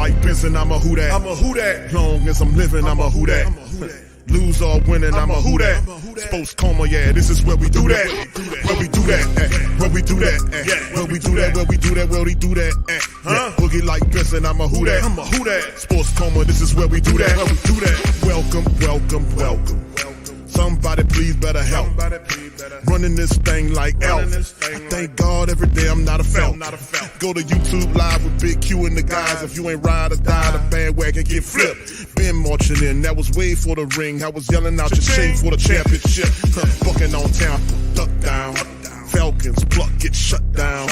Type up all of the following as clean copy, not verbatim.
like Benson, I'm a who that. I'm a who that. Long as I'm living, I'm a who that. Lose or winning, I'm a who that. Sports Coma, yeah, this is where we do that. Where we do that, where we do that, where we do that, where we do that, where we do that. Boogie like Benson, I'm a who that. I'm a who that. Sports Coma, this is where we do that. Where we do that. Welcome, welcome, welcome. Somebody please better help. Running this thing like Elf. I thank God every day I'm not a felt. Go to YouTube Live with Big Q and the guys. If you ain't ride or die, the bandwagon get flipped. Been marching in, that was way for the ring. I was yelling out your shame for the championship. Bucking on town, duck down. Falcons pluck, get shut down.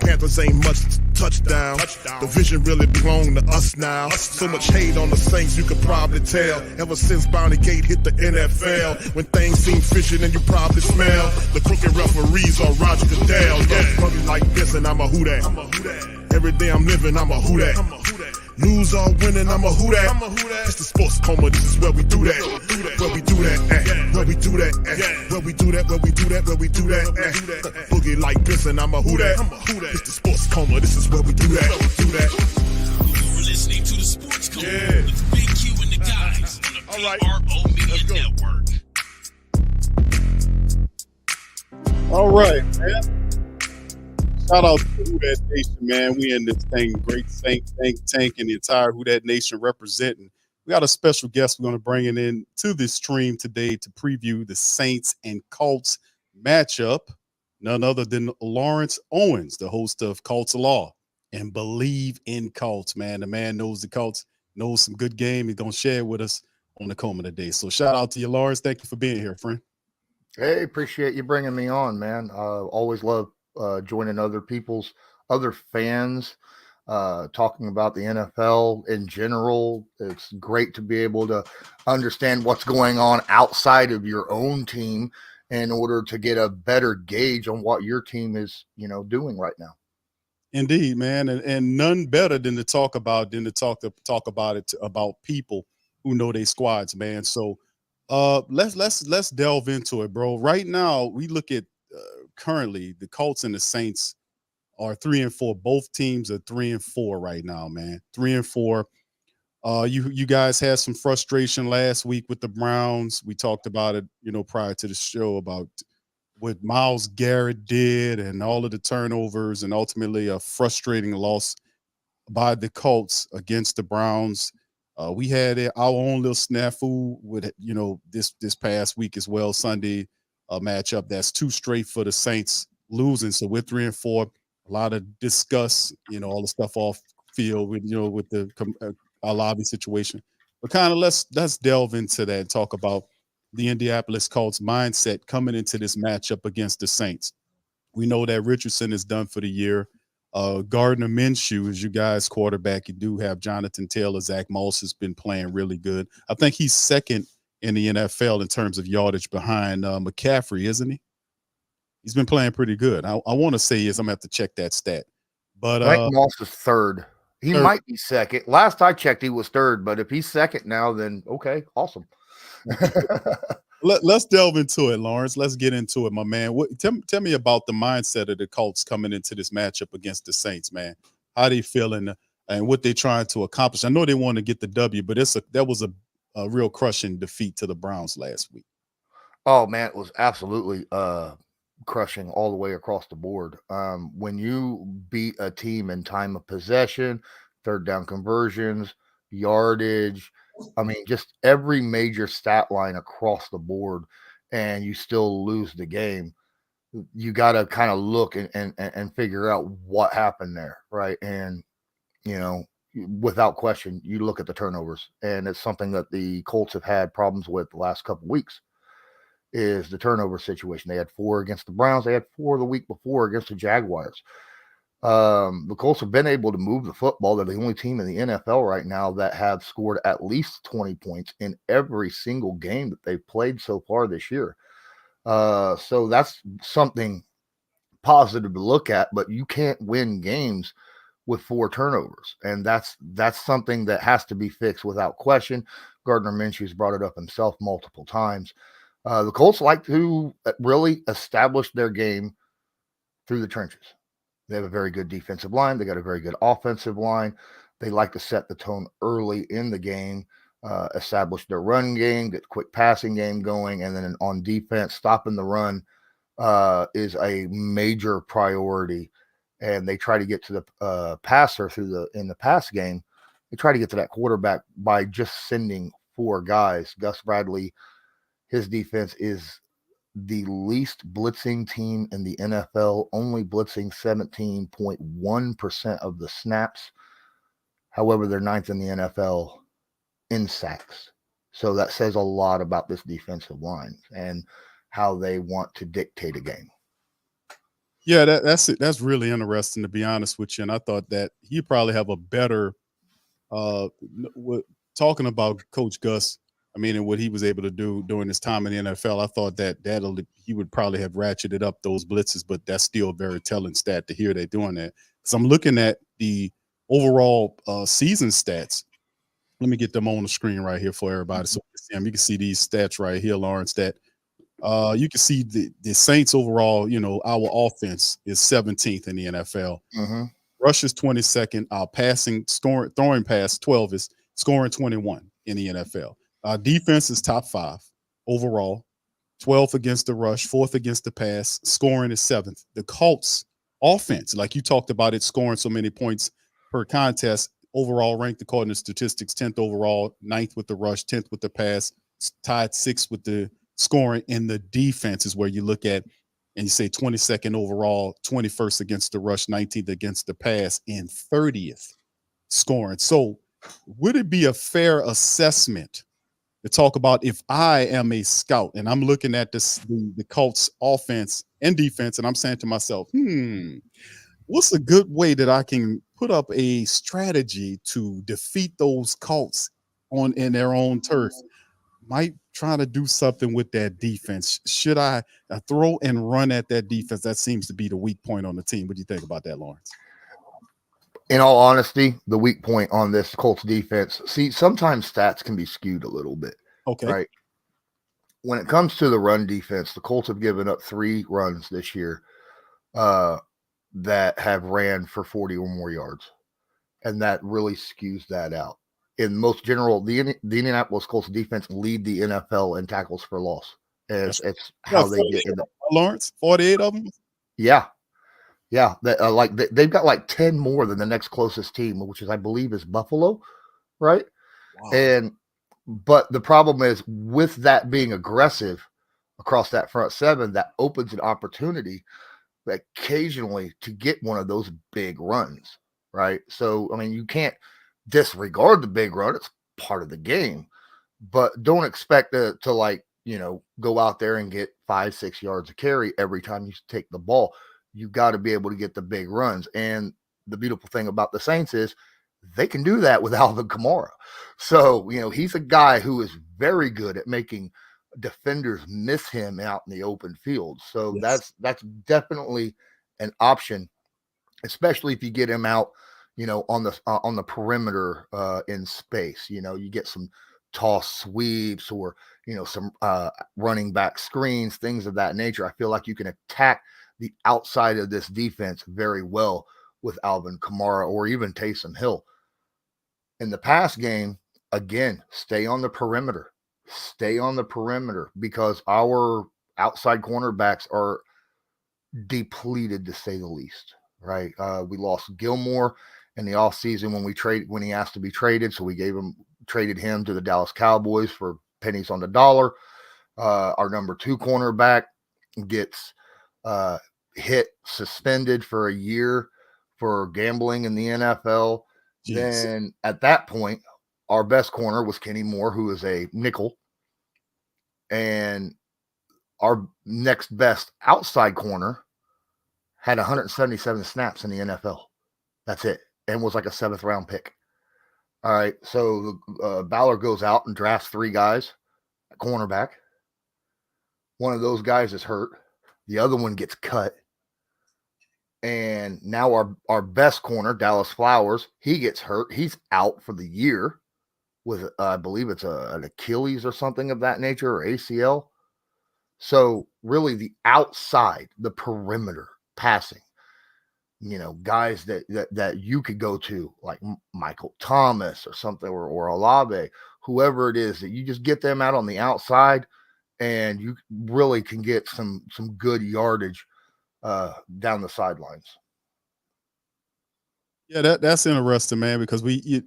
Panthers ain't much touchdown. The vision really belong to us now. So much hate on the Saints, you could probably tell. Ever since Bounty Gate hit the NFL, when things seem fishy, then you probably smell the crooked referees or Roger Goodell. Yeah, probably like this, and I'm a who that. Every day I'm living, I'm a who that. Lose or winning, I'm a who that. It's the Sports Coma, this is where we do that. Where we do that, where we do that, where we do that, where we do that, where we do that. Boogie like this, and I'm a who that. It's the Sports Coma, this is where we do that. You're listening to the Sports Coma with Big Q and the guys on the PRO Media Network. All right, man. Shout out to Who Dat Nation, man. We in this thing, great think tank, and the entire Who Dat Nation representing. We got a special guest we're going to bring in to this stream today to preview the Saints and Colts matchup. None other than Lawrence Owens, the host of Colts Law and Bleav in Colts, man. The man knows the Colts, knows some good game. He's going to share it with us on the Coma today. So shout out to you, Lawrence. Thank you for being here, friend. Hey, appreciate you bringing me on, man. Always love joining other fans, talking about the NFL in general. It's great to be able to understand what's going on outside of your own team in order to get a better gauge on what your team is, doing right now. Indeed, man, and none better than to talk about about people who know their squads, man. So let's delve into it, bro. Right now, we look at currently the Colts and the Saints are 3-4. Both teams are 3-4 right now, man. 3-4. You guys had some frustration last week with the Browns. We talked about it, prior to the show about what Myles Garrett did and all of the turnovers and ultimately a frustrating loss by the Colts against the Browns. We had our own little snafu with, this past week as well, Sunday matchup. That's too straight for the Saints losing. So we're 3-4. A lot of discuss, all the stuff off field with, with the our lobby situation. But kind of let's delve into that and talk about the Indianapolis Colts mindset coming into this matchup against the Saints. We know that Richardson is done for the year. Gardner Minshew is you guys' quarterback. You do have Jonathan Taylor. Zach Moss has been playing really good. I think he's second in the NFL in terms of yardage behind McCaffrey, isn't he? He's been playing pretty good. I want to say I'm going to have to check that stat. But I think Moss is third. He might be second. Last I checked, he was third. But if he's second now, then okay, awesome. Let's delve into it, Lawrence. Let's get into it, my man. Tell me about the mindset of the Colts coming into this matchup against the Saints, man. How they feeling and what they're trying to accomplish. I know they want to get the W, but that was a real crushing defeat to the Browns last week. Oh, man, it was absolutely crushing all the way across the board. When you beat a team in time of possession, third down conversions, yardage, just every major stat line across the board, and you still lose the game, you got to kind of look and figure out what happened there, right? And, without question, you look at the turnovers, and it's something that the Colts have had problems with the last couple of weeks, is the turnover situation. They had 4 against the Browns. They had 4 the week before against the Jaguars. The Colts have been able to move the football. They're the only team in the NFL right now that have scored at least 20 points in every single game that they've played so far this year. So that's something positive to look at, but you can't win games with 4 turnovers. And that's something that has to be fixed without question. Gardner Minshew's brought it up himself multiple times. The Colts like to really establish their game through the trenches. They have a very good defensive line. They got a very good offensive line. They like to set the tone early in the game, establish their run game, get quick passing game going, and then on defense, stopping the run is a major priority. And they try to get to the passer in the pass game. They try to get to that quarterback by just sending 4 guys. Gus Bradley, his defense is the least blitzing team in the NFL, only blitzing 17.1% of the snaps. However, they're 9th in the NFL in sacks. So that says a lot about this defensive line and how they want to dictate a game. Yeah, that's it. That's really interesting, to be honest with you. And I thought that he probably have a better talking about Coach Gus. I mean, and what he was able to do during his time in the NFL, I thought that he would probably have ratcheted up those blitzes, but that's still a very telling stat to hear they're doing that. So I'm looking at the overall season stats. Let me get them on the screen right here for everybody so you can see them. You can see these stats right here, Lawrence, that you can see the Saints overall, our offense is 17th in the NFL. Mm-hmm. Rush is 22nd. Our throwing pass 12 is scoring 21 in the NFL. Our defense is top 5 overall, 12th against the rush, 4th against the pass, scoring is 7th. The Colts offense, like you talked about it, scoring so many points per contest, overall ranked according to statistics, 10th overall, 9th with the rush, 10th with the pass, tied 6th with the scoring. In the defense is where you look at and you say 22nd overall, 21st against the rush, 19th against the pass, and 30th scoring. So would it be a fair assessment to talk about, if I am a scout and I'm looking at the Colts offense and defense, and I'm saying to myself, what's a good way that I can put up a strategy to defeat those Colts in their own turf? Might try to do something with that defense. Should I throw and run at that defense? That seems to be the weak point on the team. What do you think about that, Lawrence? In all honesty, the weak point on this Colts defense, sometimes stats can be skewed a little bit. Okay. Right. When it comes to the run defense, the Colts have given up 3 runs this year that have ran for 40 or more yards. And that really skews that out. In most general, the Indianapolis Colts defense lead the NFL in tackles for loss. It's how they get in Lawrence, 48 of them? Yeah. Yeah. They've got like 10 more than the next closest team, which is, I Bleav, is Buffalo. Right. Wow. But the problem is, with that being aggressive across that front 7, that opens an opportunity occasionally to get one of those big runs, right? So, I mean, you can't disregard the big run. It's part of the game, but don't expect to go out there and get 5-6 yards of carry every time you take the ball. You got to be able to get the big runs. And the beautiful thing about the Saints is they can do that with Alvin Kamara. So, he's a guy who is very good at making defenders miss him out in the open field. So that's definitely an option, especially if you get him out, on the perimeter in space. You get some toss sweeps or, some running back screens, things of that nature. I feel like you can attack the outside of this defense very well with Alvin Kamara or even Taysom Hill. In the pass game, again, stay on the perimeter. Stay on the perimeter, because our outside cornerbacks are depleted, to say the least, right? We lost Gilmore in the offseason when he asked to be traded, so we traded him to the Dallas Cowboys for pennies on the dollar. Our number 2 cornerback gets suspended for a year for gambling in the NFL. Jeez. Then at that point, our best corner was Kenny Moore, who is a nickel. And our next best outside corner had 177 snaps in the NFL. That's it. And was like a 7th round pick. All right. So Ballard goes out and drafts 3 guys at cornerback. One of those guys is hurt. The other one gets cut. And now our best corner, Dallas Flowers, he gets hurt. He's out for the year with, I Bleav it's an Achilles or something of that nature, or ACL. So really the outside, the perimeter passing guys that you could go to, like Michael Thomas or something, or Olave, whoever it is, that you just get them out on the outside, and you really can get some good yardage down the sidelines. Yeah, that's interesting, man, because the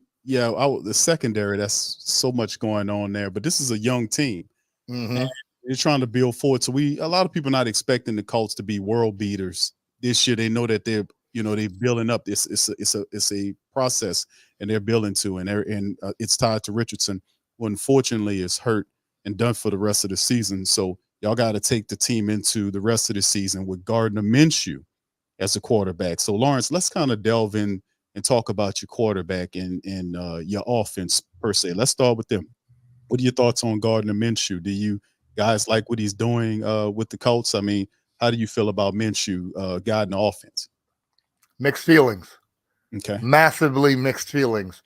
secondary, that's so much going on there, but this is a young team. Mm-hmm. And they're trying to build forward. So a lot of people not expecting the Colts to be world beaters this year. They know that they're building up. It's a process, and they're building to, and it's tied to Richardson, who unfortunately is hurt and done for the rest of the season. So y'all got to take the team into the rest of the season with Gardner Minshew as a quarterback. So Lawrence, let's kind of delve in and talk about your quarterback and your offense per se. Let's start with them. What are your thoughts on Gardner Minshew? Do you guys like what he's doing with the Colts? I mean, how do you feel about Minshew guiding the offense? Mixed feelings. Okay. Massively mixed feelings.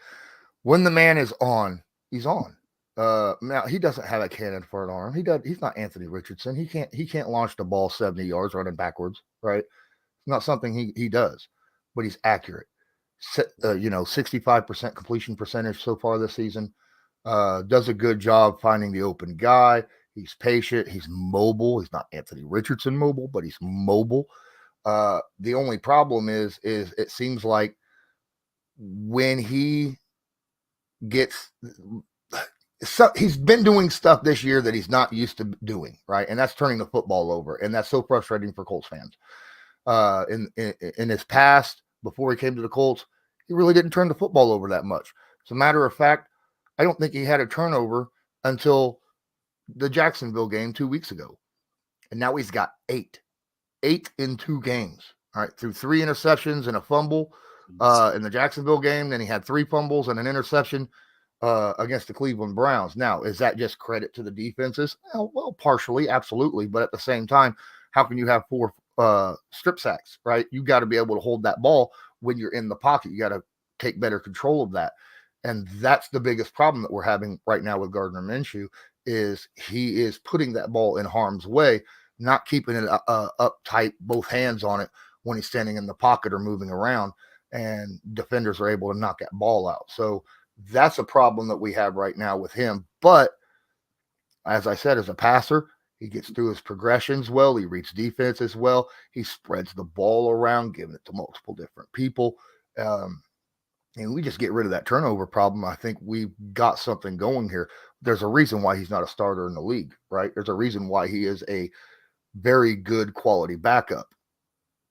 When the man is on, he's on. Now he doesn't have a cannon for an arm. He's not Anthony Richardson. He can't launch the ball 70 yards running backwards, right? It's not something he does, but he's accurate. 65% completion percentage so far this season. Does a good job finding the open guy. He's patient. He's mobile. He's not Anthony Richardson mobile, but he's mobile. The only problem is it seems like when he gets he's been doing stuff this year that he's not used to doing, right? And that's turning the football over, and that's so frustrating for Colts fans. In his past, before he came to the Colts, he really didn't turn the football over that much. As a matter of fact, I don't think he had a turnover until the Jacksonville game 2 weeks ago. And now he's got 8 in 2 games. All right, through 3 interceptions and a fumble in the Jacksonville game. Then he had 3 fumbles and an interception against the Cleveland Browns. Now, is that just credit to the defenses? Well, partially, absolutely. But at the same time, how can you have 4 strip sacks, right? You got to be able to hold that ball when you're in the pocket. You got to take better control of that. And that's the biggest problem that we're having right now with Gardner Minshew, is he is putting that ball in harm's way, not keeping it up tight, both hands on it when he's standing in the pocket or moving around, and defenders are able to knock that ball out. So that's a problem that we have right now with him. But as I said, as a passer, he gets through his progressions well. He reads defense as well. He spreads the ball around, giving it to multiple different people. And we just get rid of that turnover problem. I think we've got something going here. There's a reason why he's not a starter in the league, right? There's a reason why he is a very good quality backup.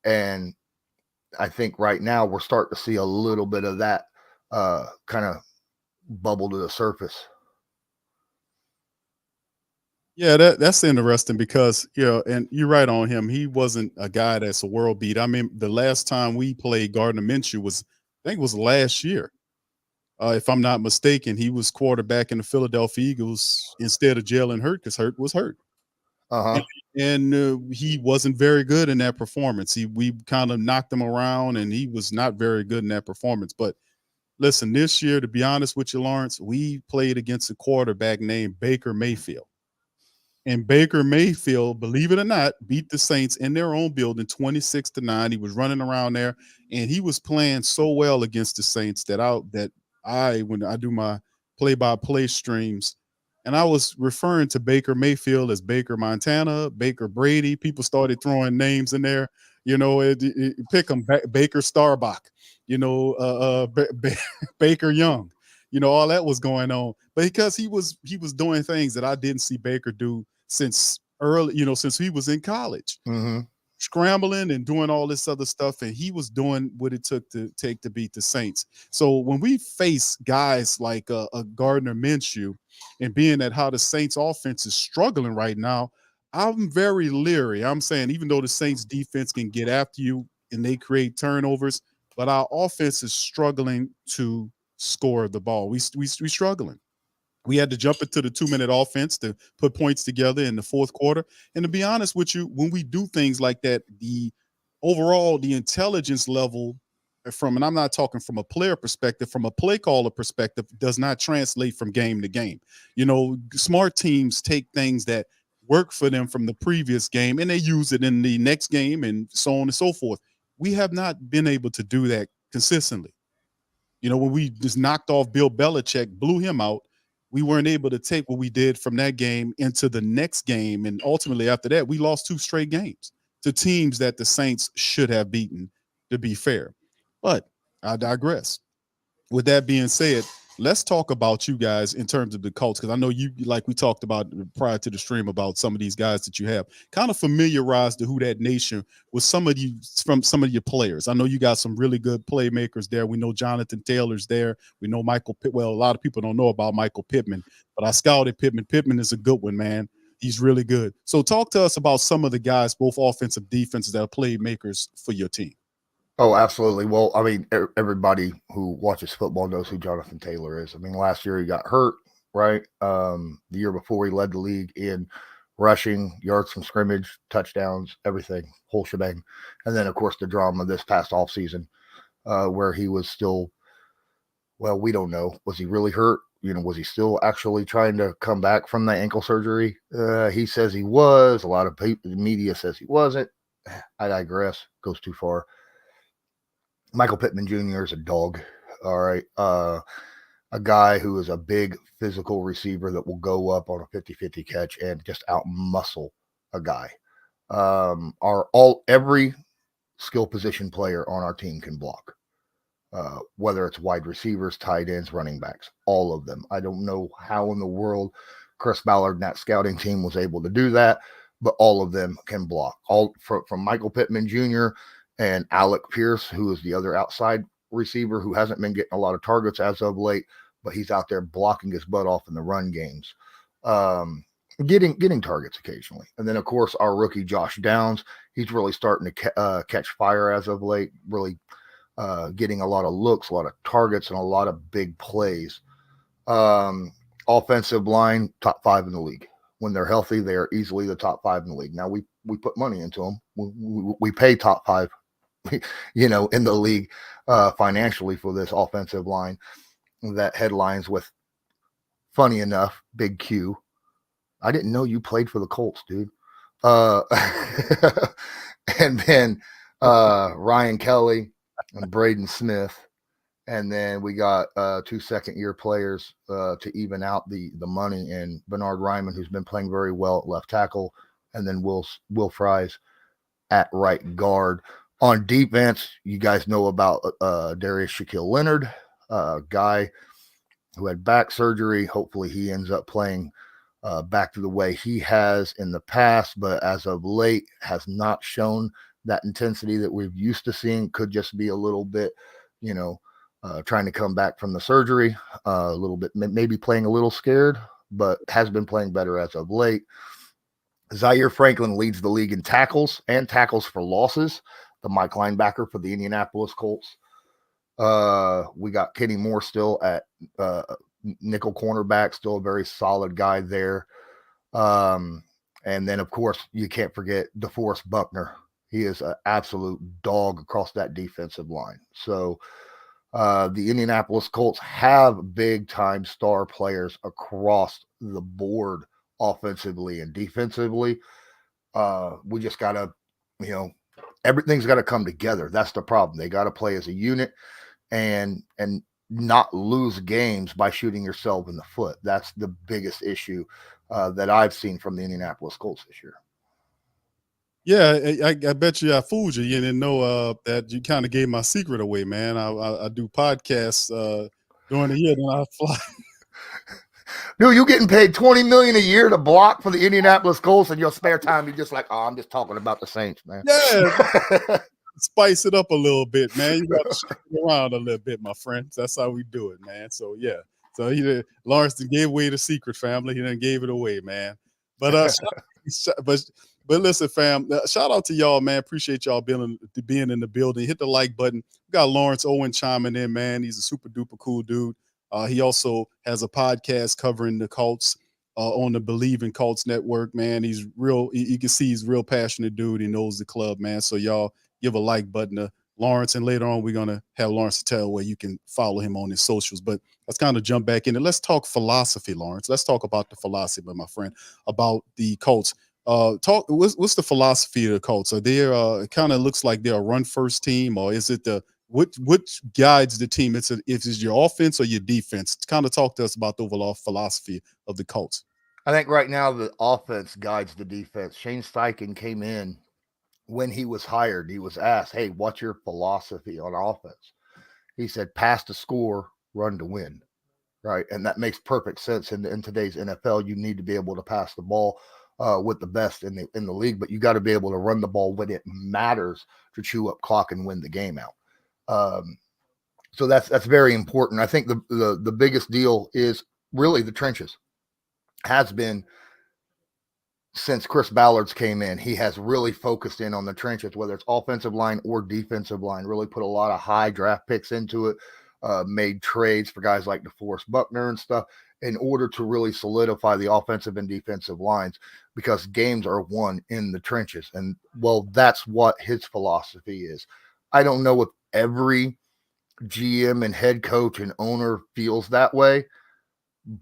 And I think right now we're starting to see a little bit of that kind of bubble to the surface. Yeah, that's interesting because, and you're right on him. He wasn't a guy that's a world beat. I mean, the last time we played Gardner Minshew I think it was last year. If I'm not mistaken, he was quarterback in the Philadelphia Eagles instead of Jalen Hurts, because Hurt was hurt. Uh-huh. And he wasn't very good in that performance. We kind of knocked him around, and he was not very good in that performance. But listen, this year, to be honest with you, Lawrence, we played against a quarterback named Baker Mayfield. And Baker Mayfield, believe it or not, beat the Saints in their own building 26-9. He was running around there, and he was playing so well against the Saints that when I do my play-by-play streams, and I was referring to Baker Mayfield as Baker Montana, Baker Brady. People started throwing names in there. Pick them, Baker Starbuck, Baker Young. All that was going on. But because he was doing things that I didn't see Baker do since since he was in college. Mm-hmm. Scrambling and doing all this other stuff, and he was doing what it took to beat the Saints. So when we face guys like a Gardner Minshew, and being that how the Saints offense is struggling right now, I'm very leery. I'm saying, even though the Saints defense can get after you and they create turnovers, but our offense is struggling to score the ball. We struggling. We had to jump into the 2-minute offense to put points together in the fourth quarter. And to be honest with you, when we do things like that, the intelligence level and I'm not talking from a player perspective, from a play caller perspective, does not translate from game to game. Smart teams take things that work for them from the previous game and they use it in the next game and so on and so forth. we have not been able to do that consistently. You know, when we just knocked off Bill Belichick, blew him out, we weren't able to take what we did from that game into the next game. And ultimately, after that, we lost 2 straight games to teams that the Saints should have beaten, to be fair. But I digress. With that being said, let's talk about you guys in terms of the Colts, because I know you, like we talked about prior to the stream, about some of these guys that you have. Kind of familiarize the Who Dat Nation with some of you, from some of your players. I know you got some really good playmakers there. We know Jonathan Taylor's there. We know Michael Pitt. Well, a lot of people don't know about Michael Pittman, but I scouted Pittman. Pittman is a good one, man. He's really good. So talk to us about some of the guys, both offensive, defensive, that are playmakers for your team. Oh, absolutely. Well, I mean, everybody who watches football knows who Jonathan Taylor is. I mean, last year he got hurt, right? The year before he led the league in rushing, yards from scrimmage, touchdowns, everything, whole shebang. And then, of course, the drama this past offseason where he was still, well, we don't know. Was he really hurt? You know, was he still actually trying to come back from the ankle surgery? He says he was. A lot of people, the media says he wasn't. I digress. Goes too far. Michael Pittman Jr. is a dog, all right? A guy who is a big physical receiver that will go up on a 50-50 catch and just out-muscle a guy. Every skill position player on our team can block, whether it's wide receivers, tight ends, running backs, all of them. I don't know how in the world Chris Ballard and that scouting team was able to do that, but all of them can block. All from Michael Pittman Jr., and Alec Pierce, who is the other outside receiver who hasn't been getting a lot of targets as of late, but he's out there blocking his butt off in the run games, getting targets occasionally. And then, of course, our rookie Josh Downs, he's really starting to catch fire as of late, really getting a lot of looks, a lot of targets, and a lot of big plays. Offensive line, top 5 in the league. When they're healthy, they are easily the top 5 in the league. Now, we put money into them. We pay top 5. In the league financially for this offensive line that headlines with, funny enough, Big Q. I didn't know you played for the Colts, dude. And then Ryan Kelly and Braden Smith. And then we got 2 second-year players to even out the money, and Bernard Ryman, who's been playing very well at left tackle, and then Will Fries at right guard. On defense, you guys know about Darius Shaquille Leonard, a guy who had back surgery. Hopefully he ends up playing back to the way he has in the past, but as of late has not shown that intensity that we've used to seeing. Could just be a little bit, trying to come back from the surgery, a little bit, maybe playing a little scared, but has been playing better as of late. Zaire Franklin leads the league in tackles and tackles for losses, the Mike linebacker for the Indianapolis Colts. We got Kenny Moore still at nickel cornerback, still a very solid guy there. And then, of course, you can't forget DeForest Buckner. He is an absolute dog across that defensive line. So the Indianapolis Colts have big-time star players across the board, offensively and defensively. We just got to, everything's got to come together. That's the problem. They got to play as a unit and not lose games by shooting yourself in the foot. That's the biggest issue that I've seen from the Indianapolis Colts this year. Yeah, I bet you I fooled you. You didn't know that you kind of gave my secret away, man. I do podcasts during the year, then I fly. Dude, you getting paid $20 million a year to block for the Indianapolis Colts, and your spare time you're just like, oh, I'm just talking about the Saints, man. Yeah, spice it up a little bit, man. You got to shake it around a little bit, my friends. That's how we do it, man. So yeah, so Lawrence gave away the secret, family. He done gave it away, man. But but listen, fam, shout out to y'all, man. Appreciate y'all being in the building. Hit the like button. We got Lawrence Owens chiming in, man. He's a super duper cool dude. He also has a podcast covering the Colts on the Bleav in Colts network, man. He's real. You can see he's a real passionate dude. He knows the club, man. So y'all give a like button to Lawrence, and later on we're gonna have Lawrence tell where you can follow him on his socials. But let's kind of jump back in and let's talk philosophy, Lawrence. Let's talk about the philosophy, my friend, about the Colts. Talk. What's the philosophy of the Colts? Are they it kind of looks like they're a run first team, or is it the which guides the team? If it's your offense or your defense. Kind of talk to us about the overall philosophy of the Colts. I think right now the offense guides the defense. Shane Steichen came in when he was hired. He was asked, "Hey, what's your philosophy on offense?" He said, "Pass to score, run to win." Right, and that makes perfect sense in today's NFL. You need to be able to pass the ball with the best in the league, but you got to be able to run the ball when it matters to chew up clock and win the game out. So that's very important. I think the biggest deal is really the trenches. Has been since Chris Ballard's came in. He has really focused in on the trenches, whether it's offensive line or defensive line. Really put a lot of high draft picks into it. Made trades for guys like DeForest Buckner and stuff in order to really solidify the offensive and defensive lines, because games are won in the trenches. And well, that's what his philosophy is. I don't know if every GM and head coach and owner feels that way,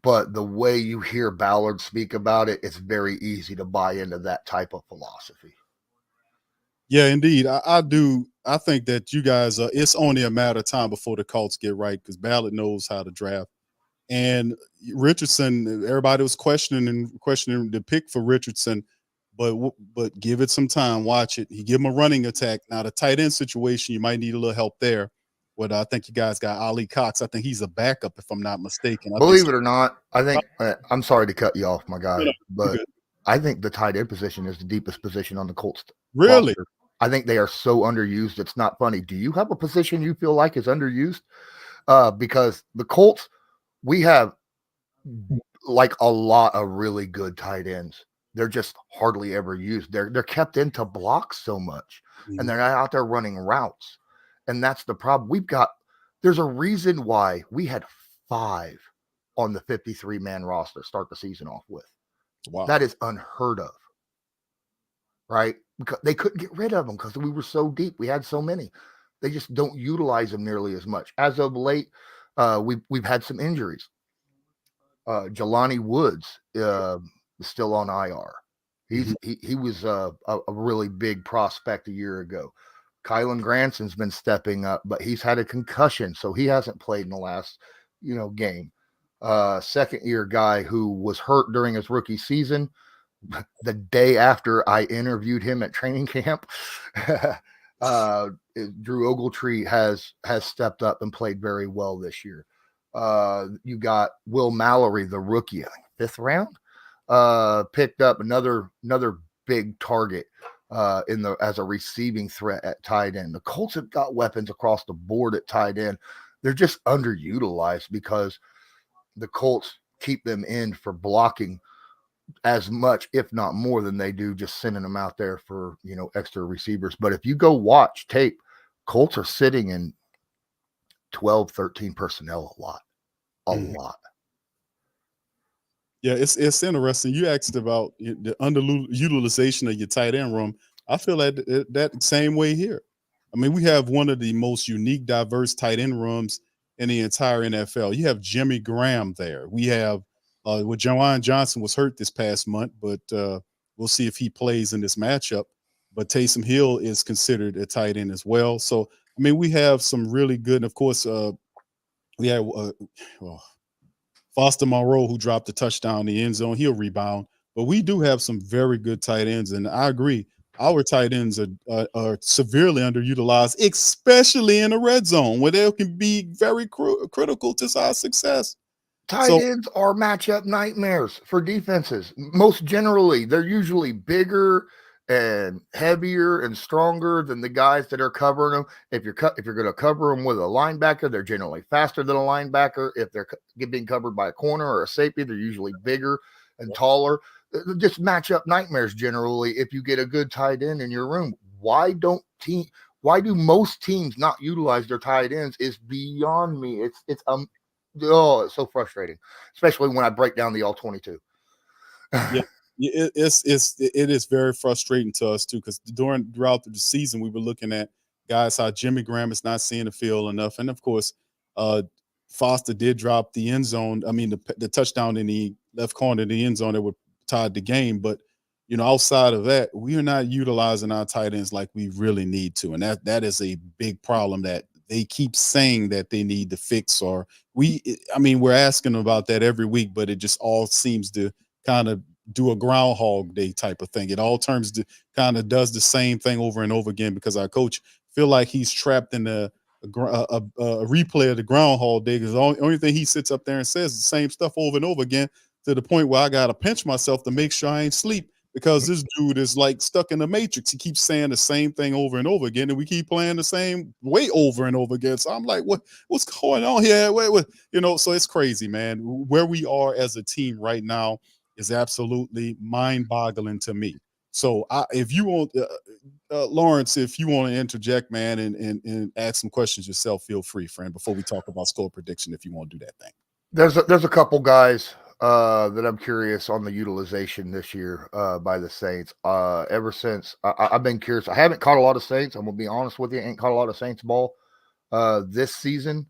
but the way you hear Ballard speak about it, it's very easy to buy into that type of philosophy. Yeah, indeed. I do. I think that you guys, it's only a matter of time before the Colts get right, because Ballard knows how to draft. And Richardson, everybody was questioning the pick for Richardson, but give it some time. Watch it. He give him a running attack. Now the tight end situation, you might need a little help there. But I think you guys got Ali Cox. I think he's a backup, if I'm not mistaken. Believe it or not, I think I'm sorry to cut you off, my guy, No, but I think the tight end position is the deepest position on the Colts. Really? Roster. I think they are so underused. It's not funny. Do you have a position you feel like is underused? Because the Colts, we have like a lot of really good tight ends. They're just hardly ever used. They're kept into blocks so much, and they're not out there running routes. And that's the problem. There's a reason why we had 5 on the 53-man roster start the season off with. Wow. That is unheard of. Right? Because they couldn't get rid of them because we were so deep. We had so many. They just don't utilize them nearly as much. As of late, we've had some injuries. Jelani Woods is still on IR. He was a really big prospect a year ago. Kylan Granson's been stepping up, but he's had a concussion, so he hasn't played in the last game. Second-year guy who was hurt during his rookie season. The day after I interviewed him at training camp, Drew Ogletree has stepped up and played very well this year. You got Will Mallory, the rookie, 5th round, picked up another big target as a receiving threat at tight end. The Colts have got weapons across the board at tight end. They're just underutilized because the Colts keep them in for blocking as much, if not more, than they do just sending them out there for extra receivers. But if you go watch tape, Colts are sitting in 12, 13 personnel a lot. Yeah, it's interesting. You asked about the underutilization of your tight end room. I feel that same way here. I mean, we have one of the most unique, diverse tight end rooms in the entire NFL. You have Jimmy Graham there. We have Jawan Johnson was hurt this past month, but we'll see if he plays in this matchup. But Taysom Hill is considered a tight end as well. So, I mean, we have some really good, and of course, we have Foster Monroe, who dropped a touchdown in the end zone. He'll rebound. But we do have some very good tight ends, and I agree. Our tight ends are severely underutilized, especially in the red zone, where they can be very critical to our success. Tight ends are matchup nightmares for defenses. Most generally, they're usually bigger and heavier and stronger than the guys that are covering them. If you're going to cover them with a linebacker, they're generally faster than a linebacker. If they're being covered by a corner or a safety, they're usually bigger and taller. Just matchup nightmares generally if you get a good tight end in your room. Why do most teams not utilize their tight ends is beyond me. It's so frustrating, especially when I break down the all 22. Yeah, it is very frustrating to us too, because throughout the season we were looking at guys how Jimmy Graham is not seeing the field enough, and of course, Foster did drop the end zone. I mean, the touchdown in the left corner of the end zone that would tied the game, but outside of that, we are not utilizing our tight ends like we really need to, and that is a big problem that they keep saying that they need to fix. Or we're asking about that every week, but it just all seems to kind of do a Groundhog Day type of thing. It all turns to kind of does the same thing over and over again because our coach feel like he's trapped in a replay of the Groundhog Day, because the only thing he sits up there and says is the same stuff over and over again, to the point where I got to pinch myself to make sure I ain't sleep, because this dude is like stuck in the matrix. He keeps saying the same thing over and over again, and we keep playing the same way over and over again. So I'm like, what's going on here? Wait, so it's crazy, man. Where we are as a team right now is absolutely mind-boggling to me. So if you want, Lawrence, if you want to interject, man, and ask some questions yourself, feel free, friend, before we talk about score prediction, if you want to do that thing. There's a couple guys that I'm curious on the utilization this year by the Saints. Ever since I've been curious. I haven't caught a lot of Saints. I'm gonna be honest with you. I ain't caught a lot of Saints ball this season,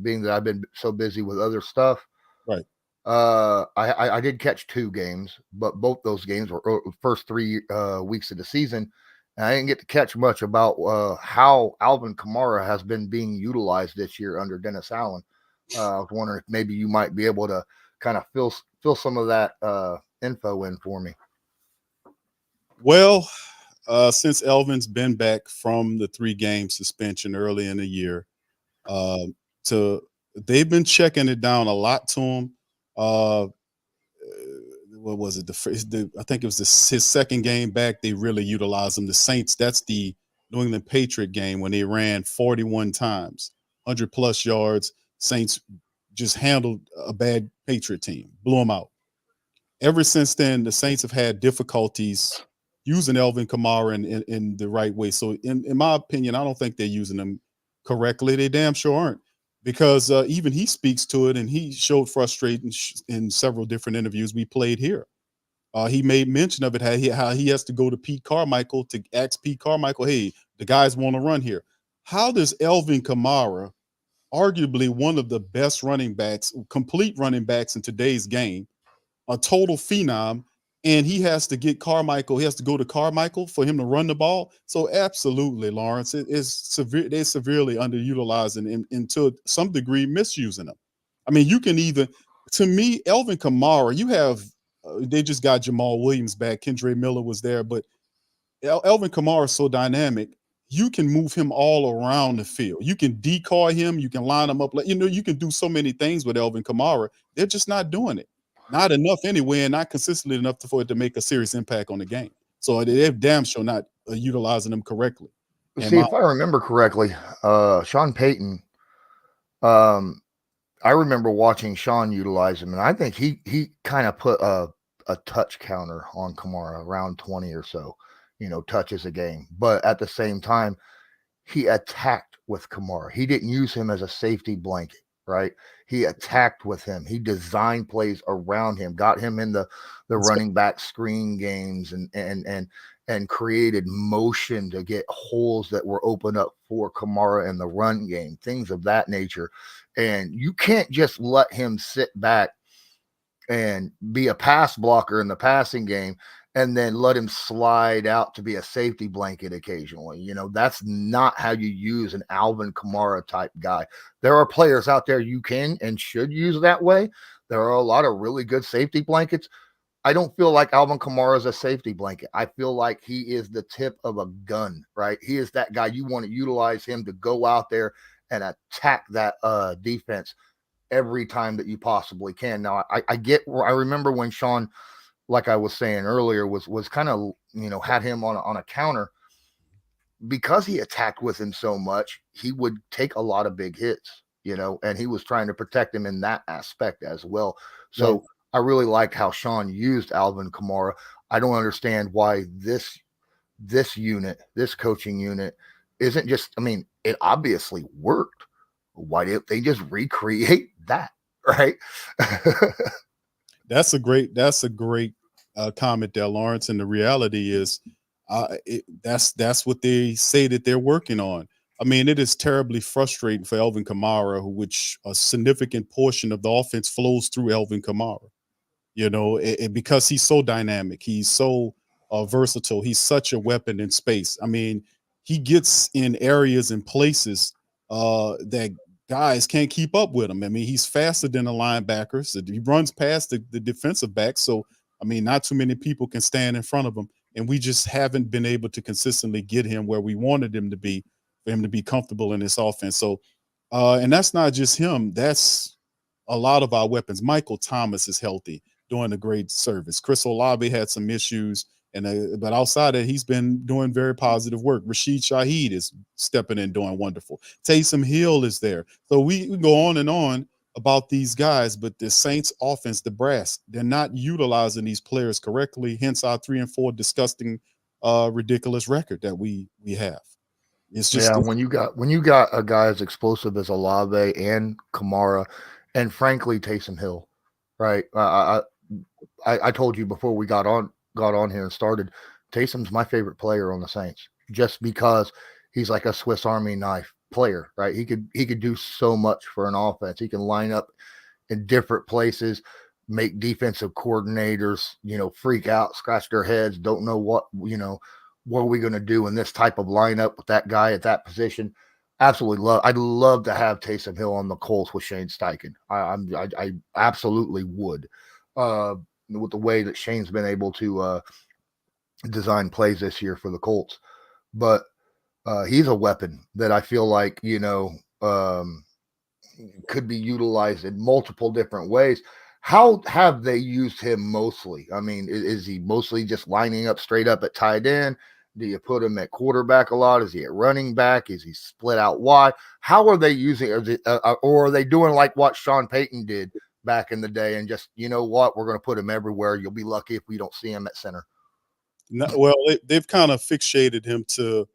being that I've been so busy with other stuff. Right. I did catch 2 games, but both those games were first 3 weeks of the season, and I didn't get to catch much about how Alvin Kamara has been being utilized this year under Dennis Allen. I was wondering if maybe you might be able to kind of fill some of that info in for me. Well, since Elvin's been back from the 3-game suspension early in the year, they've been checking it down a lot to him. What was it? I think it was his second game back. They really utilized him. The Saints, that's the New England Patriot game when they ran 41 times, 100+ yards. Saints just handled a bad Patriot team, blew them out. Ever since then, the Saints have had difficulties using Alvin Kamara in the right way. So in my opinion, I don't think they're using them correctly. They damn sure aren't, because even he speaks to it, and he showed frustration in several different interviews we played here. He made mention of it, how he has to go to Pete Carmichael to ask Pete Carmichael, hey, the guys want to run here. How does Alvin Kamara, arguably one of the best running backs, complete running backs in today's game, a total phenom, and he has to get Carmichael, he has to go to Carmichael for him to run the ball? So absolutely, Lawrence, they're severely underutilizing and to some degree misusing them. I mean, you can either, to me, Alvin Kamara, you have, they just got Jamal Williams back. Kendre Miller was there, but Alvin Kamara is so dynamic. You can move him all around the field. You can decoy him. You can line him up. You can do so many things with Alvin Kamara. They're just not doing it. Not enough anyway, and not consistently enough for it to make a serious impact on the game. So they're damn sure not utilizing them correctly. See, if I remember correctly, Sean Payton, I remember watching Sean utilize him, and I think he kind of put a touch counter on Kamara, around 20 or so, touches a game. But at the same time, he attacked with Kamara. He didn't use him as a safety blanket, right? He attacked with him. He designed plays around him, got him in the running back screen games, and created motion to get holes that were open up for Kamara in the run game, things of that nature. And you can't just let him sit back and be a pass blocker in the passing game and then let him slide out to be a safety blanket occasionally. That's not how you use an Alvin Kamara type guy. There are players out there you can and should use that way. There are a lot of really good safety blankets. I don't feel like Alvin Kamara is a safety blanket. I feel like he is the tip of a gun, right? He is that guy. You want to utilize him to go out there and attack that defense every time that you possibly can. Now, I remember when Sean, like I was saying earlier, was kind of, had him on a counter. Because he attacked with him so much, he would take a lot of big hits, and he was trying to protect him in that aspect as well. So right. I really liked how Sean used Alvin Kamara. I don't understand why this coaching unit isn't just, it obviously worked. Why didn't they just recreate that? Right. That's a great comment there, Lawrence. And the reality is, that's what they say that they're working on. It is terribly frustrating for Alvin Kamara, which a significant portion of the offense flows through Alvin Kamara. because he's so dynamic, he's so versatile, he's such a weapon in space. I mean, he gets in areas and places that guys can't keep up with him. I mean, he's faster than the linebackers. He runs past the defensive backs. So, I mean, not too many people can stand in front of him. And we just haven't been able to consistently get him where we wanted him to be, for him to be comfortable in this offense. So, and that's not just him. That's a lot of our weapons. Michael Thomas is healthy, doing a great service. Chris Olave had some issues, but outside of that, he's been doing very positive work. Rashid Shaheed is stepping in, doing wonderful. Taysom Hill is there. So we go on and on about these guys, but the Saints offense, the brass, they're not utilizing these players correctly. Hence our 3-4 disgusting, ridiculous record that we have. It's just when you got a guy as explosive as Olave and Kamara, and frankly Taysom Hill, right? I told you before we got on here and started, Taysom's my favorite player on the Saints, just because he's like a Swiss Army knife player, right? He could do so much for an offense. He can line up in different places, make defensive coordinators, freak out, scratch their heads, don't know what are we going to do in this type of lineup with that guy at that position. Absolutely I'd love to have Taysom Hill on the Colts with Shane Steichen. I absolutely would. With the way that Shane's been able to design plays this year for the Colts. But he's a weapon that I feel like, could be utilized in multiple different ways. How have they used him mostly? I mean, is he mostly just lining up straight up at tight end? Do you put him at quarterback a lot? Is he at running back? Is he split out wide? How are they using it? Or are they doing like what Sean Payton did back in the day and just, we're going to put him everywhere. You'll be lucky if we don't see him at center. No, well, they've kind of fixated him to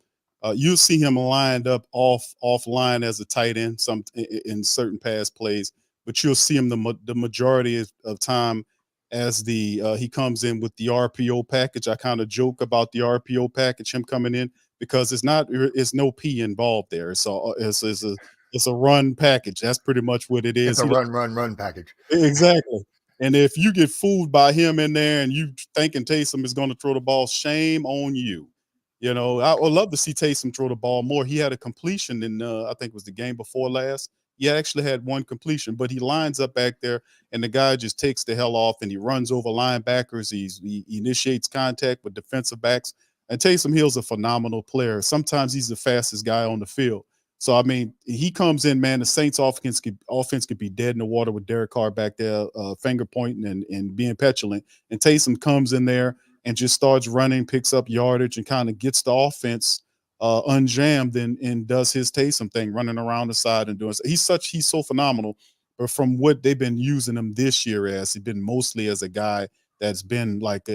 you'll see him lined up offline as a tight end in certain pass plays, but you'll see him the majority of time as he comes in with the RPO package. I kind of joke about the RPO package, him coming in, because it's no P involved there. It's a run package. That's pretty much what it is. It's a run package. Exactly. And if you get fooled by him in there and you thinking Taysom is going to throw the ball, shame on you. I would love to see Taysom throw the ball more. He had a completion in, I think it was the game before last. He actually had one completion, but he lines up back there and the guy just takes the hell off and he runs over linebackers. He initiates contact with defensive backs. And Taysom Hill's a phenomenal player. Sometimes he's the fastest guy on the field. So, I mean, he comes in, man, the Saints offense could be dead in the water with Derek Carr back there, finger pointing and being petulant. And Taysom comes in there and just starts running, picks up yardage, and kind of gets the offense unjammed and does his Taysom thing, running around the side and doing so. He's so phenomenal. But from what they've been using him this year as, he's been mostly as a guy that's been like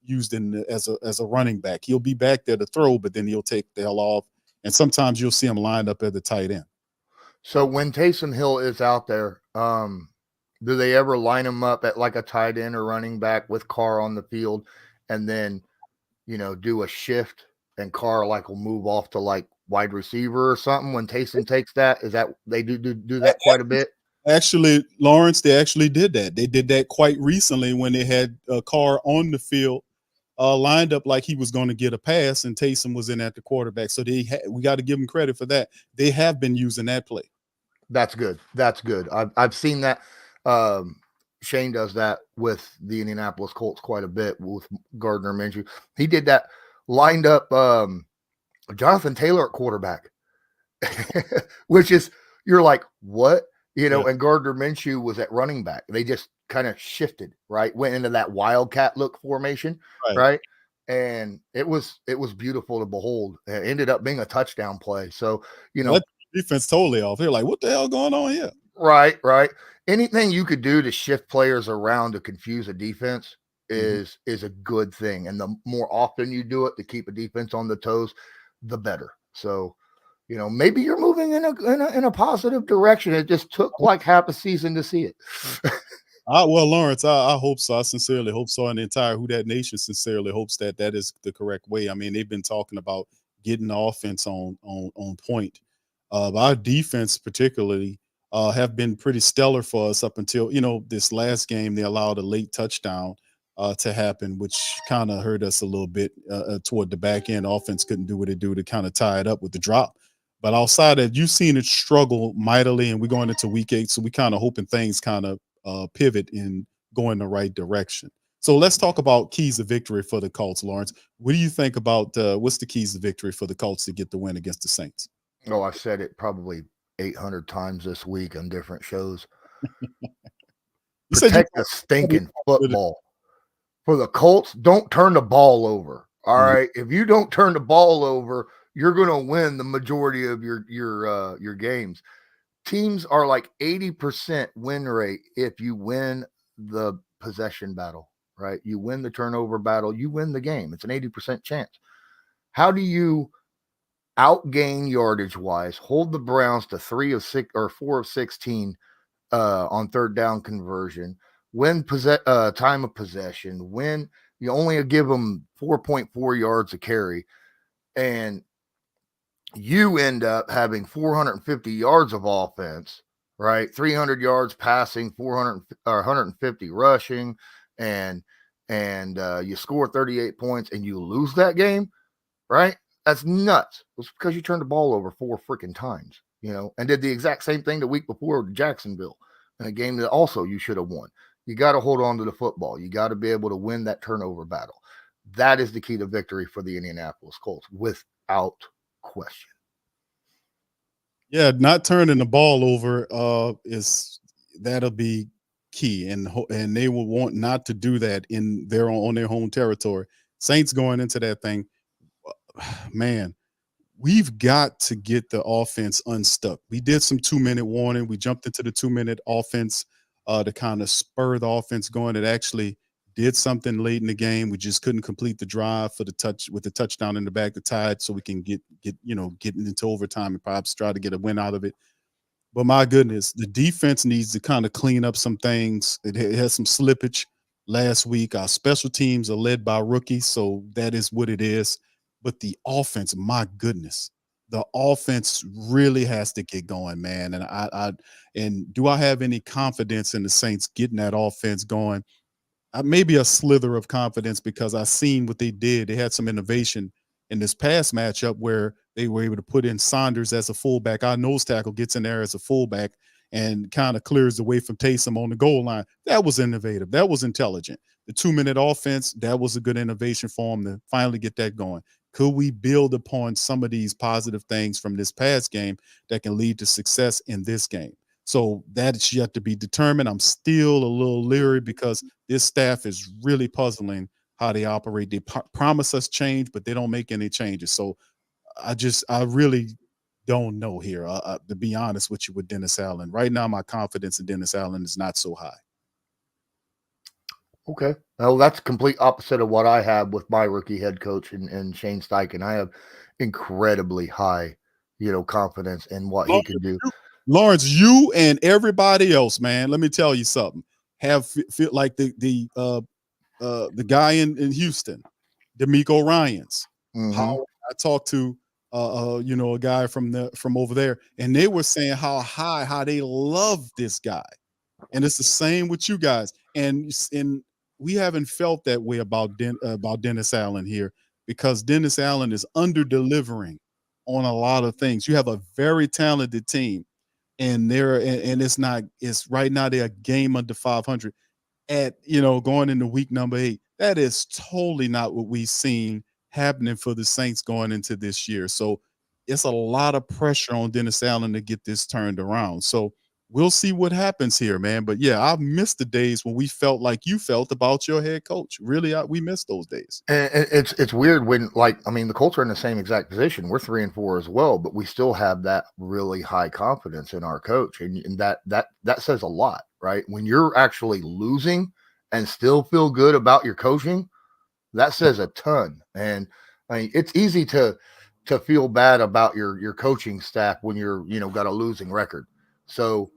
used as a running back. He'll be back there to throw, but then he'll take the hell off. And sometimes you'll see him lined up at the tight end. So when Taysom Hill is out there, do they ever line him up at like a tight end or running back with Carr on the field and then, do a shift and Carr will move off to like wide receiver or something when Taysom takes that? Is that they do that quite a bit? Actually, Lawrence, they actually did that. They did that quite recently when they had Carr on the field, lined up like he was going to get a pass, and Taysom was in at the quarterback. So we got to give them credit for that. They have been using that play. That's good. That's good. I've seen that. Shane does that with the Indianapolis Colts quite a bit with Gardner Minshew. He did that, lined up Jonathan Taylor at quarterback, which is, you're like, what? And Gardner Minshew was at running back. They just kind of shifted, right? Went into that wildcat look formation, right? And it was beautiful to behold. It ended up being a touchdown play. So, that defense totally off. They're like, what the hell going on here? Right. Anything you could do to shift players around to confuse a defense is a good thing. And the more often you do it to keep a defense on the toes, the better. So, maybe you're moving in a positive direction. It just took like half a season to see it. Well, Lawrence, I hope so. I sincerely hope so. And the entire Who Dat Nation sincerely hopes that is the correct way. I mean, they've been talking about getting the offense on point. Our defense particularly have been pretty stellar for us up until, this last game. They allowed a late touchdown to happen, which kind of hurt us a little bit toward the back end. Offense couldn't do what it do to kind of tie it up with the drop. But outside of, you've seen it struggle mightily, and we're going into week 8, so we kind of hoping things kind of pivot and go in the right direction. So let's talk about keys of victory for the Colts, Lawrence. What do you think about what's the keys of victory for the Colts to get the win against the Saints? Oh, I've said it probably 800 times this week on different shows. Protect the stinking football. For the Colts, don't turn the ball over. All right. If you don't turn the ball over, you're going to win the majority of your games. Teams are like 80% win rate if you win the possession battle, right? You win the turnover battle, you win the game. It's an 80% chance. How do you outgain yardage wise, hold the Browns to 3 of 6 or 4 of 16 on third down conversion, win time of possession, win you only give them 4.4 yards a carry, and you end up having 450 yards of offense, right? 300 yards passing, 150 rushing, and you score 38 points and you lose that game, right? That's nuts. It's because you turned the ball over 4 freaking times, and did the exact same thing the week before with Jacksonville in a game that also you should have won. You got to hold on to the football. You got to be able to win that turnover battle. That is the key to victory for the Indianapolis Colts, without question. Yeah, not turning the ball over that'll be key, and they will want not to do that on their home territory. Saints going into that thing, man, we've got to get the offense unstuck. We did some 2-minute warning. We jumped into the 2-minute offense to kind of spur the offense going. It actually did something late in the game. We just couldn't complete the drive with the touchdown in the back to tie it, so we can get into overtime and perhaps try to get a win out of it. But my goodness, the defense needs to kind of clean up some things. It has some slippage last week. Our special teams are led by rookies, so that is what it is. But the offense, my goodness, the offense really has to get going, man. And do I have any confidence in the Saints getting that offense going? Maybe a slither of confidence, because I seen what they did. They had some innovation in this past matchup where they were able to put in Saunders as a fullback. Our nose tackle gets in there as a fullback and kind of clears the way from Taysom on the goal line. That was innovative. That was intelligent. The 2-minute offense, that was a good innovation for them to finally get that going. Could we build upon some of these positive things from this past game that can lead to success in this game? So that's yet to be determined. I'm still a little leery because this staff is really puzzling how they operate. They promise us change, but they don't make any changes. So I really don't know here, to be honest with you, with Dennis Allen. Right now, my confidence in Dennis Allen is not so high. Okay. Well, that's complete opposite of what I have with my rookie head coach and Shane Steichen. I have incredibly high, confidence in what he can do. Lawrence, you and everybody else, man, let me tell you something. Feel like the guy in Houston, D'Amico Ryans. How I talked to a guy from over there, and they were saying how they love this guy. And it's the same with you guys. And we haven't felt that way about Dennis Allen here, because Dennis Allen is under-delivering on a lot of things. You have a very talented team, and it's right now they're a game under 500 at going into week number 8. That is totally not what we've seen happening for the Saints going into this year. So it's a lot of pressure on Dennis Allen to get this turned around. So we'll see what happens here, man. But yeah, I've missed the days when we felt like you felt about your head coach. Really, we missed those days. And it's weird when, the Colts are in the same exact position. We're 3-4 as well, but we still have that really high confidence in our coach, and that says a lot, right? When you're actually losing and still feel good about your coaching, that says a ton. And it's easy to feel bad about your coaching staff when you're got a losing record. So.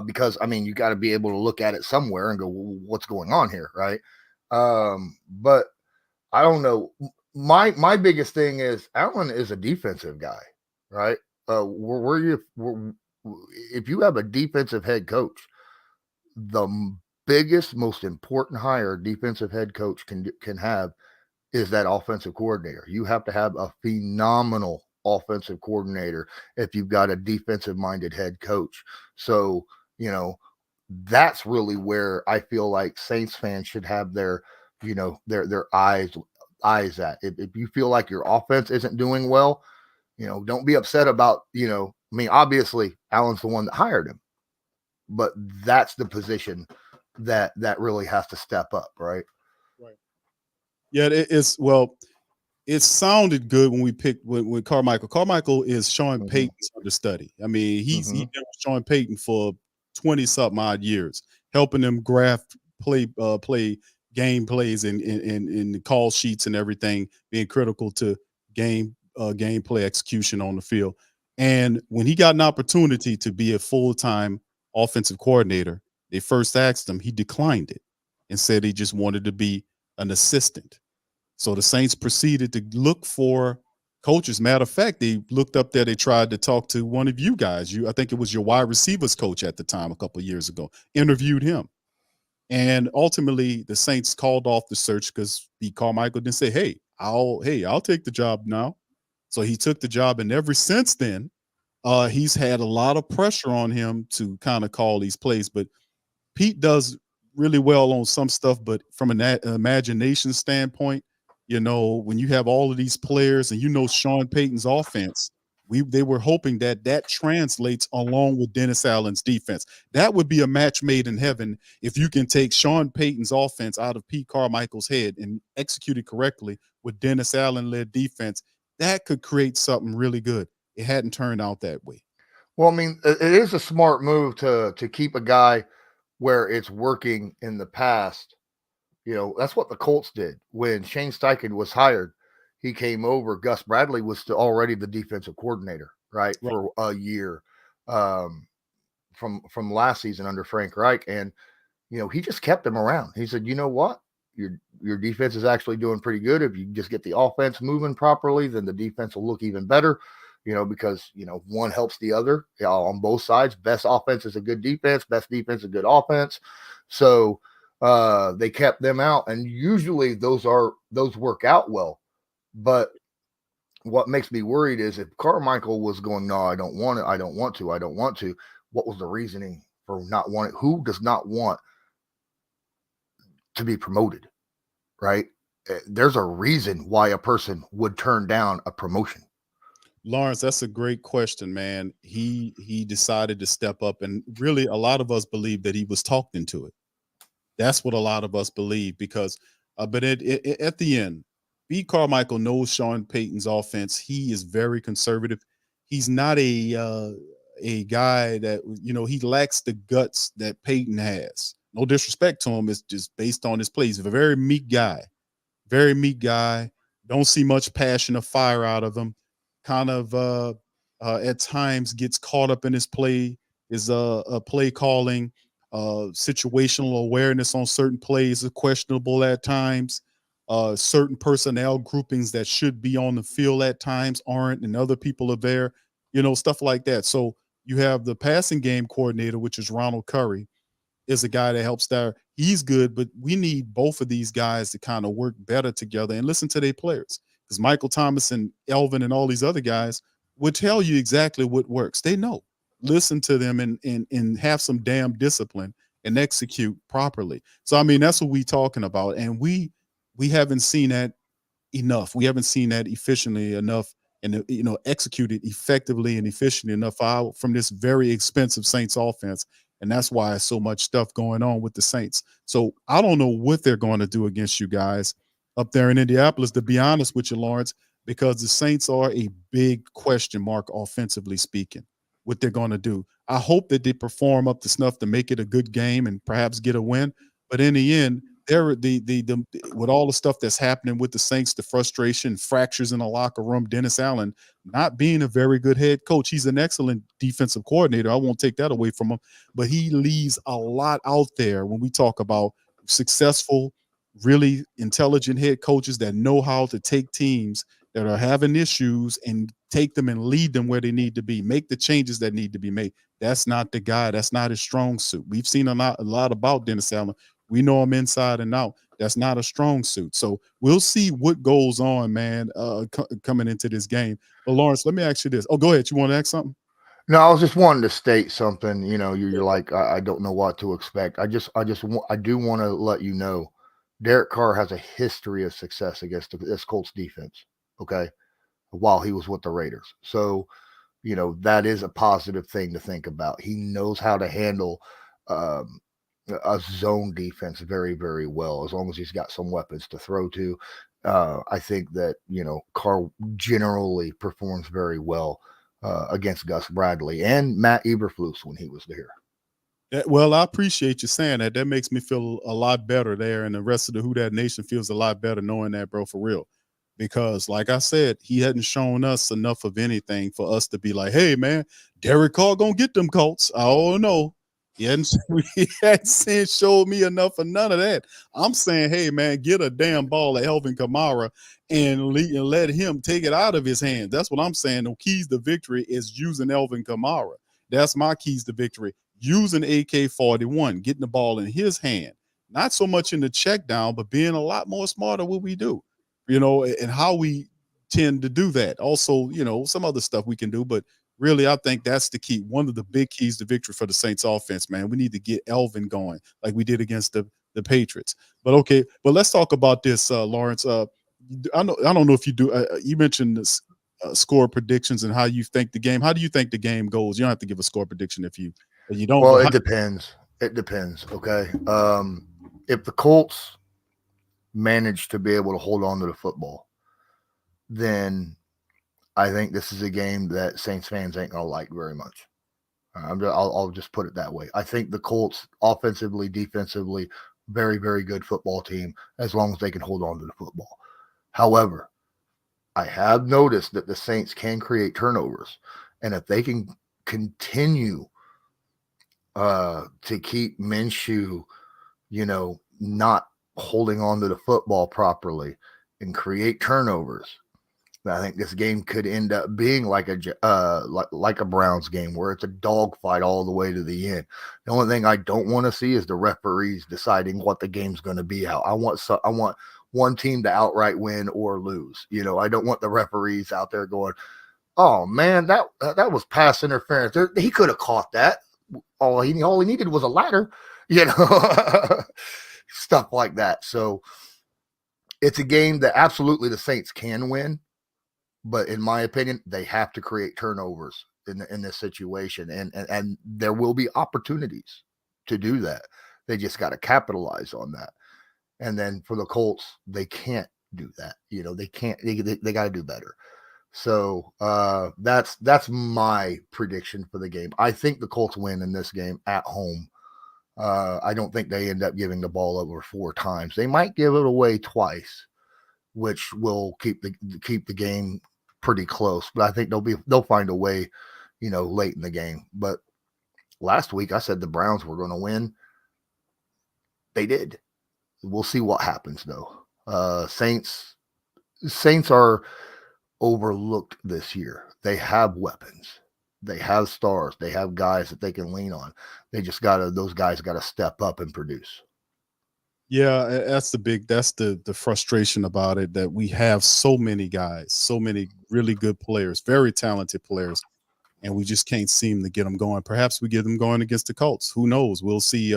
Because you got to be able to look at it somewhere and go, well, what's going on here, right? But I don't know. My biggest thing is Allen is a defensive guy, right? if you have a defensive head coach, the biggest, most important hire defensive head coach can have is that offensive coordinator. You have to have a phenomenal offensive coordinator if you've got a defensive minded head coach. So, that's really where I feel like Saints fans should have their eyes at. If you feel like your offense isn't doing well, don't be upset about, obviously Allen's the one that hired him, but that's the position that really has to step up, right? Right. Yeah, it sounded good when we picked when Carmichael. Carmichael is Sean Payton's understudy. I mean, he's been with Sean Payton for 20 something odd years, helping them graft play game plays and the call sheets and everything, being critical to gameplay execution on the field. And when he got an opportunity to be a full-time offensive coordinator, they first asked him, he declined it and said he just wanted to be an assistant. So the Saints proceeded to look for coaches. Matter of fact, they looked up there. They tried to talk to one of you guys. I think it was your wide receivers coach at the time, a couple of years ago. Interviewed him, and ultimately the Saints called off the search because Pete Carmichael didn't say, "Hey, I'll take the job now." So he took the job, and ever since then, he's had a lot of pressure on him to kind of call these plays. But Pete does really well on some stuff, but from an imagination standpoint, when you have all of these players and Sean Payton's offense, they were hoping that translates along with Dennis Allen's defense. That would be a match made in heaven if you can take Sean Payton's offense out of Pete Carmichael's head and execute it correctly with Dennis Allen-led defense. That could create something really good. It hadn't turned out that way. Well, I mean, it is a smart move to keep a guy where it's working in the past. That's what the Colts did when Shane Steichen was hired. He came over. Gus Bradley was already the defensive coordinator, right, for a year from last season under Frank Reich, and he just kept him around. He said, "You know what? Your defense is actually doing pretty good. If you just get the offense moving properly, then the defense will look even better." Because one helps the other on both sides. Best offense is a good defense. Best defense is a good offense. So they kept them out, and usually those work out well. But what makes me worried is if Carmichael was going, "No, I don't want it. I don't want to. I don't want to." What was the reasoning for not wanting? Who does not want to be promoted, right? There's a reason why a person would turn down a promotion. Lawrence, that's a great question, man. He decided to step up, and really a lot of us believe that he was talked into it. That's what a lot of us believe because, but at the end, Pete Carmichael knows Sean Payton's offense. He is very conservative. He's not a guy that, he lacks the guts that Payton has. No disrespect to him. It's just based on his play. He's a very meek guy. Very meek guy. Don't see much passion or fire out of him. Kind of at times gets caught up in his play, his play calling, situational awareness on certain plays are questionable at times. Certain personnel groupings that should be on the field at times aren't, and other people are there, stuff like that. So you have the passing game coordinator, which is Ronald Curry, is a guy that helps there. He's good, but we need both of these guys to kind of work better together and listen to their players. Because Michael Thomas and Elvin and all these other guys would tell you exactly what works. They know. Listen to them and have some damn discipline and execute properly. So I mean, that's what we're talking about. And we haven't seen that enough. We haven't seen that efficiently enough and executed effectively and efficiently enough out from this very expensive Saints offense. And that's why there's so much stuff going on with the Saints. So I don't know what they're going to do against you guys up there in Indianapolis, to be honest with you, Lawrence, because the Saints are a big question mark offensively speaking, what they're going to do. I hope that they perform up to snuff to make it a good game and perhaps get a win. But in the end, they're with all the stuff that's happening with the Saints, the frustration, fractures in the locker room, Dennis Allen not being a very good head coach. He's an excellent defensive coordinator. I won't take that away from him, but he leaves a lot out there when we talk about successful, really intelligent head coaches that know how to take teams that are having issues and take them and lead them where they need to be, make the changes that need to be made. That's not the guy. That's not his strong suit. We've seen a lot about Dennis Allen. We know him inside and out. That's not a strong suit. So we'll see what goes on, man, coming into this game. But Lawrence, let me ask you this. Oh, go ahead. You want to ask something? No, I was just wanting to state something. You know, you're like, I don't know what to expect. I do want to let you know, Derek Carr has a history of success against this Colts defense. Okay, while he was with the Raiders, so you know that is a positive thing to think about. He knows how to handle a zone defense very, very well, as long as he's got some weapons to throw to. I think that, you know, Carr generally performs very well against Gus Bradley and Matt Eberflus when he was there. Well, I appreciate you saying that. That makes me feel a lot better there, and the rest of the Who Dat Nation feels a lot better knowing that, bro, for real. Because, like I said, he hadn't shown us enough of anything for us to be like, hey, man, Derek Carr gonna get them Colts. Oh, no. He hadn't showed me enough of none of that. I'm saying, hey, man, get a damn ball at Alvin Kamara and let him take it out of his hands. That's what I'm saying. The keys to victory is using Alvin Kamara. That's my keys to victory. Using AK-41, getting the ball in his hand. Not so much in the check down, but being a lot more smarter what we do, you know, and how we tend to do that. Also, you know, some other stuff we can do, but really, I think that's the key. One of the big keys to victory for the Saints offense, man. We need to get Elvin going like we did against the Patriots. But okay, but let's talk about this, Lawrence. I don't know if you do. You mentioned this, score predictions and how you think the game. How do you think the game goes? You don't have to give a score prediction if you don't. Well, it depends. It depends. Okay. If the Colts manage to be able to hold on to the football, then I think this is a game that Saints fans ain't gonna like very much. I'll just put it that way. I think the Colts, offensively, defensively, very, very good football team as long as they can hold on to the football. However, I have noticed that the Saints can create turnovers, and if they can continue to keep Minshew, you know, not holding on to the football properly and create turnovers, I think this game could end up being like a Browns game where it's a dogfight all the way to the end. The only thing I don't want to see is the referees deciding what the game's going to be. I want one team to outright win or lose. You know, I don't want the referees out there going, "Oh man, that was pass interference. He could have caught that. All he needed was a ladder." You know, stuff like that. So it's a game that absolutely the Saints can win. But in my opinion, they have to create turnovers in this situation, and there will be opportunities to do that. They just got to capitalize on that. And then for the Colts, they can't do that. You know, they can't. They got to do better. So that's my prediction for the game. I think the Colts win in this game at home. I don't think they end up giving the ball over 4 times. They might give it away twice, which will keep the game pretty close, but I think they'll find a way, you know, late in the game. But last week I said the Browns were going to win. They did. We'll see what happens though. Saints are overlooked this year. They have weapons. They have stars. They have guys that they can lean on. Those guys got to step up and produce. Yeah, that's the frustration about it, that we have so many guys, so many really good players, very talented players, and we just can't seem to get them going. Perhaps we get them going against the Colts. Who knows? We'll see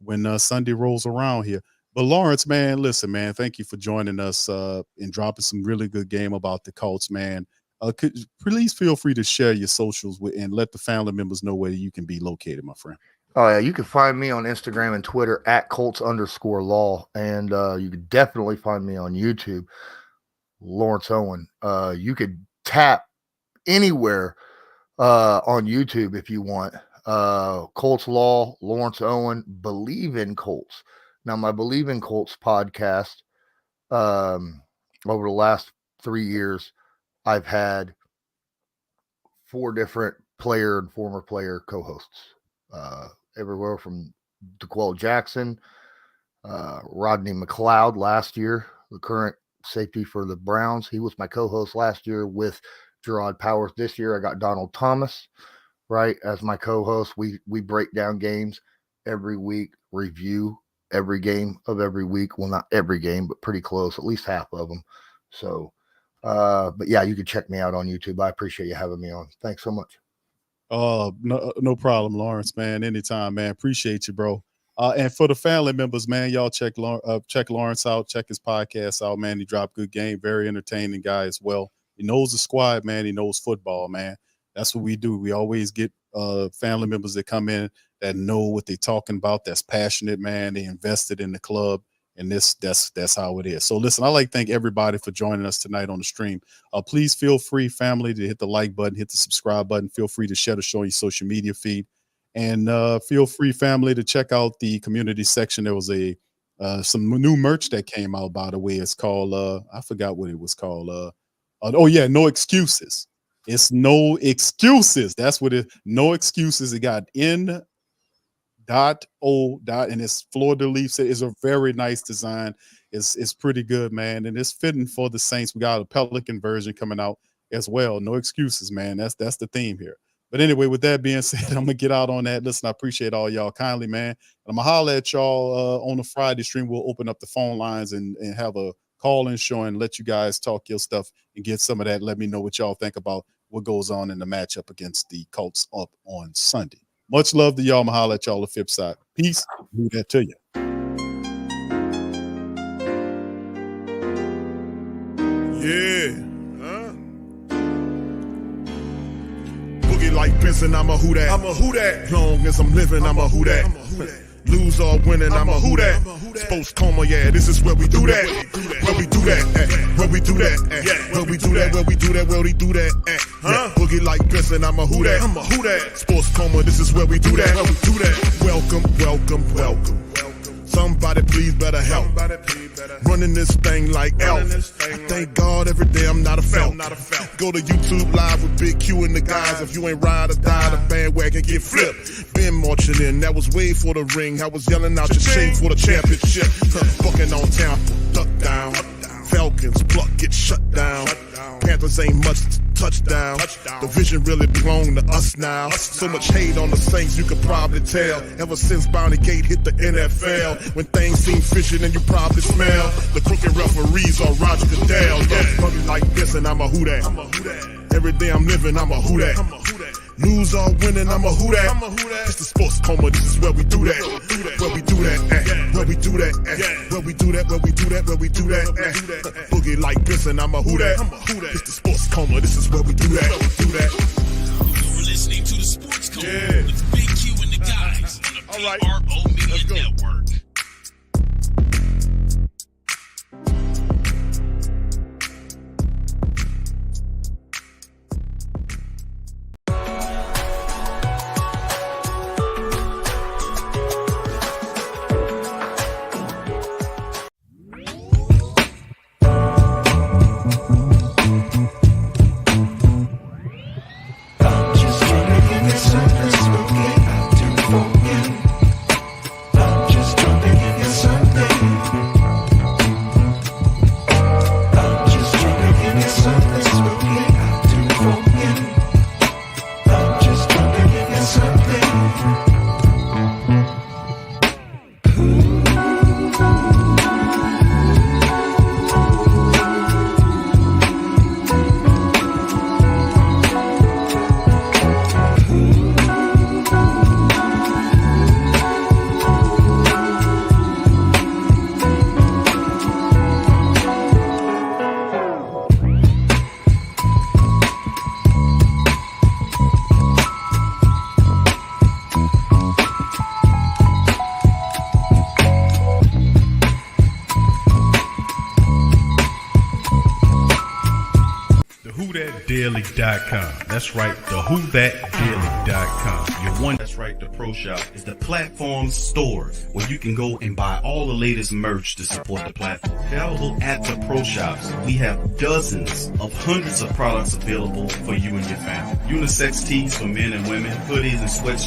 when Sunday rolls around here. But Lawrence, man, listen, man, thank you for joining us and dropping some really good game about the Colts, man. Please feel free to share your socials and let the family members know where you can be located, my friend. Oh, yeah, you can find me on Instagram and Twitter at Colts_law, and you can definitely find me on YouTube, Lawrence Owens. You could tap anywhere on YouTube if you want. Colts Law, Lawrence Owens, Bleav in Colts. Now, my Bleav in Colts podcast, over the last 3 years, I've had 4 different player and former player co-hosts. Everywhere from DeQuell Jackson, Rodney McLeod last year, the current safety for the Browns. He was my co-host last year with Gerard Powers. This year I got Donald Thomas, right, as my co-host. We break down games every week, review every game of every week. Well, not every game, but pretty close, at least half of them. So, but yeah, you can check me out on YouTube. I appreciate you having me on. Thanks so much. No problem, Lawrence, man. Anytime, man. Appreciate you, bro. And for the family members, man, y'all check Lawrence out, check his podcast out, man. He dropped good game, very entertaining guy as well. He knows the squad, man. He knows football, man. That's what we do. We always get family members that come in that know what they're talking about, that's passionate, man. They invested in the club, and that's how it is. So listen, I'd like to thank everybody for joining us tonight on the stream. Please feel free, family, to hit the like button, hit the subscribe button. Feel free to share the show on your social media feed. And feel free, family, to check out the community section. There was some new merch that came out, by the way. It's called, I forgot what it was called. Oh, yeah, No Excuses. It's No Excuses. That's what it, No Excuses. It got N.O. and it's Fleur de Lis. It's a very nice design. It's pretty good, man. And it's fitting for the Saints. We got a Pelican version coming out as well. No excuses, man. That's the theme here. But anyway, with that being said, I'm going to get out on that. Listen, I appreciate all y'all kindly, man. And I'm going to holler at y'all on the Friday stream. We'll open up the phone lines and have a call-in show and let you guys talk your stuff and get some of that. Let me know what y'all think about what goes on in the matchup against the Colts up on Sunday. Much love to y'all. I'm going to holler at y'all on the flip side. Peace. Do that to you. Yeah. Boogie like Benson, I'm a Who Dat. I'm a Who Dat. Long as I'm living, I'm a Who Dat. Lose or winning, I'm a Who Dat. Sports Coma, yeah, this is where we do that. Where we do that, where we do that, where we do that, where we do that, where we do that, huh? Boogie like Benson, I'm a Who Dat. I'm a Who Dat. Sports Coma, this is where we do that. Where we do that. Welcome, welcome, welcome. Somebody please better help. Running this thing like Elf. I thank God every day I'm not a felt. Go to YouTube Live with Big Q and the guys. If you ain't ride or die, the bandwagon get flipped. Been marching in, that was way for the ring. I was yelling out your shade for the championship. Bucking on town, duck down. Falcons pluck, get shut down. Panthers ain't much touchdown. The vision really belong to us now. So much hate on the Saints, you could probably tell. Ever since Bounty Gate hit the NFL, when things seem fishy and you probably smell the crooked referees or Roger Goodell. Probably like this and I'm a Who Dat. Every day I'm living, I'm a Who Dat. Lose or winning, I'm a Who Dat. It's the Sports Coma, this is where we do that. Where we do that, where we do that, where we do that, where we do that, where we do that. Boogie like this and I'm a Who Dat. It's the Sports Coma, this is where we do that. You're listening to the Sports Coma with Big Q and the guys on the PRO Media Network. WhoThatDaily.com. That's right, the WhoThatDaily.com. Your one, that's right, the Pro Shop is the platform store where you can go and buy all the latest merch to support the platform. Available at the Pro Shops, we have dozens of hundreds of products available for you and your family. Unisex tees for men and women, hoodies and sweatshirts